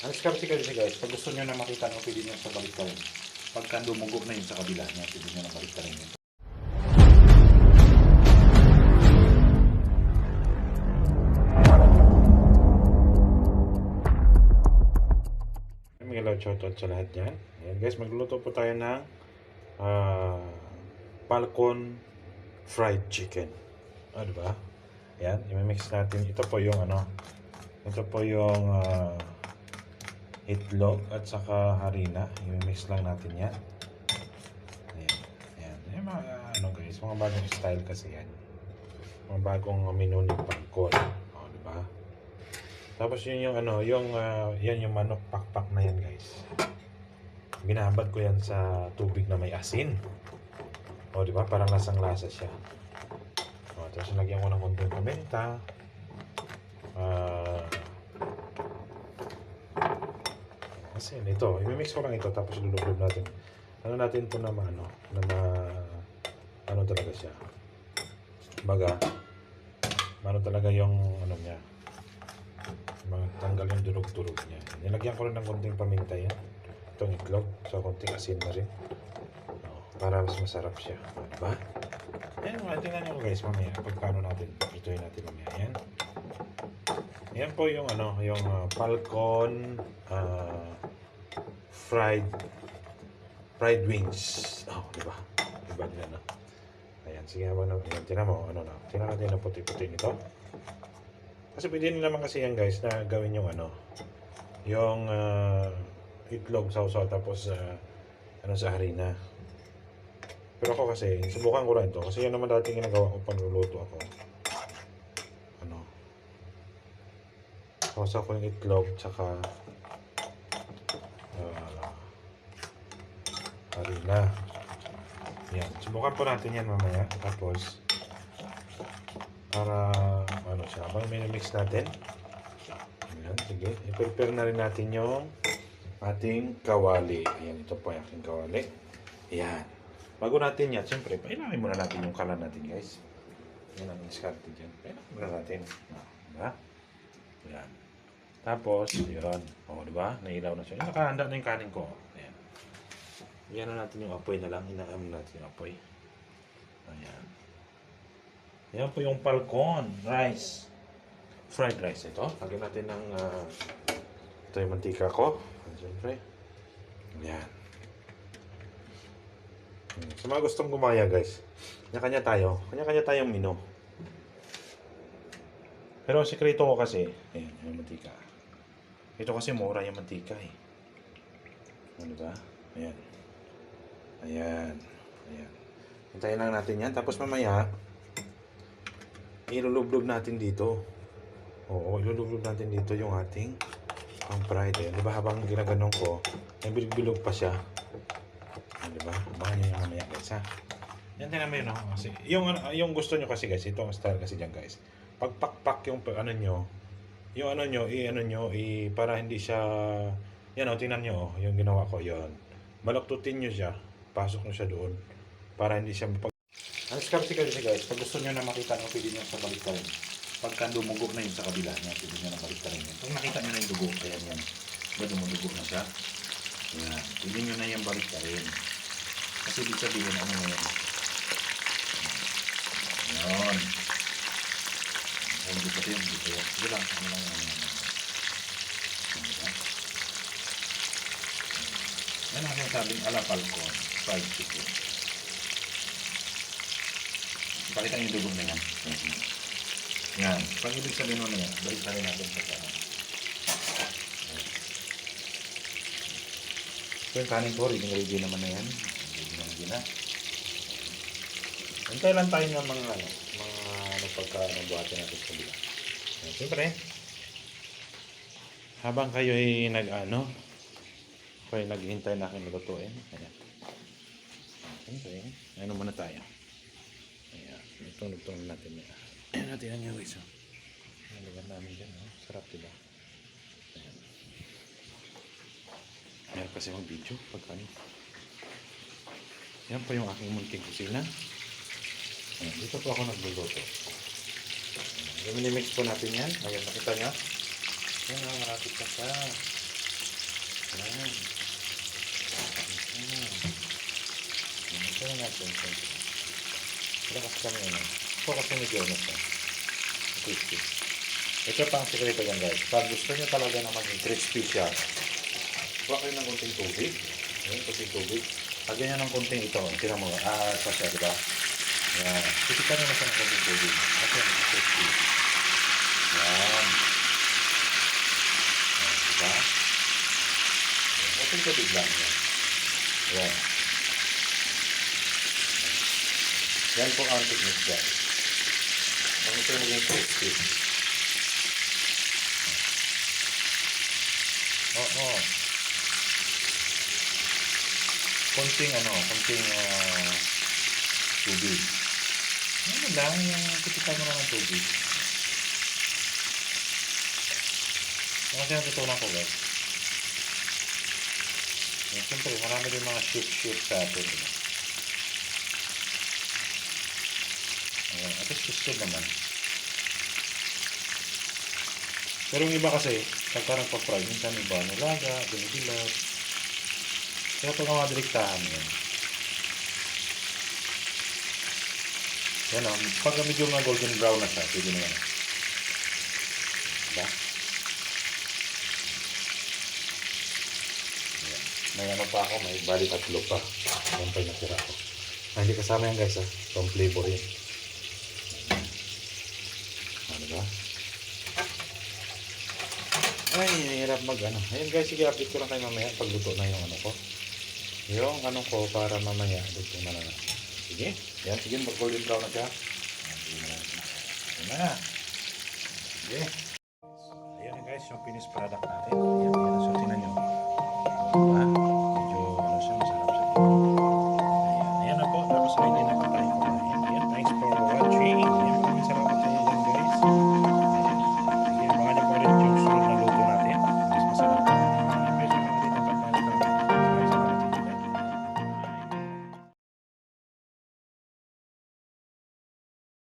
Ang diskarte kasi guys, pag gusto nyo na makita nyo, pwede nyo sa balik rin. Pagka dumugog na yun sa kabila niya, pwede nyo na balik rin yun. May hello, shoutout sa lahat dyan. Ayan guys, magluluto po tayo ng Falcon fried chicken. O, diba? Ayan, i-mix natin. Ito po yung ito po yung itlog at saka harina. I-mix lang natin yan. Ayan, ayan. Ayan mga guys, mga bagong style kasi yan. Mga bagong menu ni Falcon. O, diba? Tapos yun yung yan yung manok pakpak na yan guys. Binabad ko yan sa tubig na may asin. O, diba? Parang lasang-lasa siya. O, tapos lagyan ko ng konting paminta. Asin, ito. I-mix ko lang ito. Tapos lulublob natin. Natin ito na talaga siya. Baga, talaga yung niya. Tanggal yung durog-durog niya. Nilagyan ko rin ng konting paminta yan. Itong itlog. So, konting asin na rin. Para mas masarap siya. Diba? Ayan, tingnan nyo guys mamaya. Pagkano natin. Ituin natin mamaya. Ayan. Ayan po yung Falcon fried wings. Oh, diba? Diba din Ayan, sige naman. Tingnan mo. Tingnan natin ang puti-puti nito. Kasi pwede nyo naman kasi yan guys na gawin yung yung itlog sausaw tapos sa harina. Pero ako kasi, subukan ko lang ito. Kasi yan naman dati ginagawa ko pag luluto ako. Sausaw ko yung itlog tsaka harina. Yan. Subukan po natin yan mamaya. Tapos, para siya. Habang minimix natin. Ayan, sige. I-prepare na rin natin yung ating kawali. Ayan, ito po yung ating kawali. Ayan. Bago natin yan, siyempre, pailangin muna natin yung kalan natin, guys. Yan ang diskarte dyan. Pailangin muna natin. Diba? Ayan. Tapos, yun. O, diba? Nailaw na siya. Nakahanda na yung kanin ko. Ayan. Yan na natin yung apoy na lang. Inaam natin yung apoy. Ayan. Yan po yung Falcon rice. Fried rice ito. Lagyan natin ng ito yung mantika ko. Siyempre. Ayan. Sa mga gustong gumaya guys, kanya-kanya tayong menu. Pero ang sikreto ko kasi, ayan, yung mantika. Ito kasi mura yung mantika eh. Ano ba? Ayan. Ayan. Ayan. Hintayin lang natin yan. Tapos mamaya, ilulublob natin dito. Oo, ilulublob natin dito yung ating fried. Ayan. Diba habang ginaganon ko, may bilog-bilog pa siya. Diba? Abangan nyo yung mamaya guys ha. Yan din naman yun kasi yung gusto nyo kasi guys, ito ang style kasi dyan guys. Pagpakpak yung para hindi siya tingnan nyo yung ginawa ko yon. Baluktutin nyo siya, pasok nyo siya doon para hindi siya ang diskarte kasi guys, pag gusto nyo na makita nyo, pwede nyo sa balik rin. Pagka dumugog na yun sa kabila niya, pwede nyo na balik rin yun. Kung nakita nyo na yung dugog, kaya yan. Diba dumudugog na siya? Yan. Pwede nyo na yung balik rin. Kasi ibig sabihin, na yan? Yan. Hindi pa ito yun. Sige lang. Yan ang sinasabing ala Falcon fried chicken. Pakita yung dugog na yan. Yan. Pag ibig sabihin mo na yan, balik rin natin sa kanan. Ito yung kanin ko, ready naman na yan. Na. Hintay lang tayo ng mga pagka nabuhatin natin sa bila. Siyempre, habang kayo ay naghihintay na aking lutuin. Ayan. Siyempre, muna tayo. Ayan. Itong natin. Ayan natin yung guys. Nalagyan namin dyan. Sarap diba? Ayan. Meron kasi mag-video pagka yan po yung aking munting kusina. Ayan, dito po ako nagluluto. Minimix po natin yan. Ayan, nakita nyo? Ayan, marapit na siya. Yan. Ito na natin. Lakas kami yun. Ito kasi medyo ano siya. Crispy. Ito pa ang sikreto yan guys. Pag gusto nyo talaga na maging crispy siya, huwag kayo ng konting tubig. Ayan, konting tubig. Lagyan nyo ng konting ito. Tinan mo. Ito siya, diba? Ayan. Titikan nyo na siya ng konting tubig. Kasi maging crispy. Ayan. Ayan, diba? Ayan. Konting tubig lang. Ayan. Ayan. Yan po ang technique dyan. Pag ito maging crispy. Oo. Konting tubig. Ano lang, yung titikan mo na ng tubig. Kasi natutunan ko guys. Siyempre, marami din mga shoot sa atin. Diba? Ayan, at least gusto naman. Pero yung iba kasi, pagka nagpa-fry, minsan iba, nilaga, dinidilag. Kaya ito nga direktahan yan. Yan o, pag medyo nga golden brown na siya, pwede na yan. Diba? Ayan. May ano pa ako, may bali 3 pa. Ayan pa yung natira ko. Hindi kasama yan guys ha, itong flavor yan. Diba? Ay, hirap mag-ano. Ayun guys, sige, update ko lang kayo mamaya pagluto na yung ano ko. Yung ano ko para mamaya luto na lang. Sige, yan, sige, mag-golden brown na siya. Sige na. Sige na. Sige. Ayan guys, yung finished product natin. Ayan, ayan.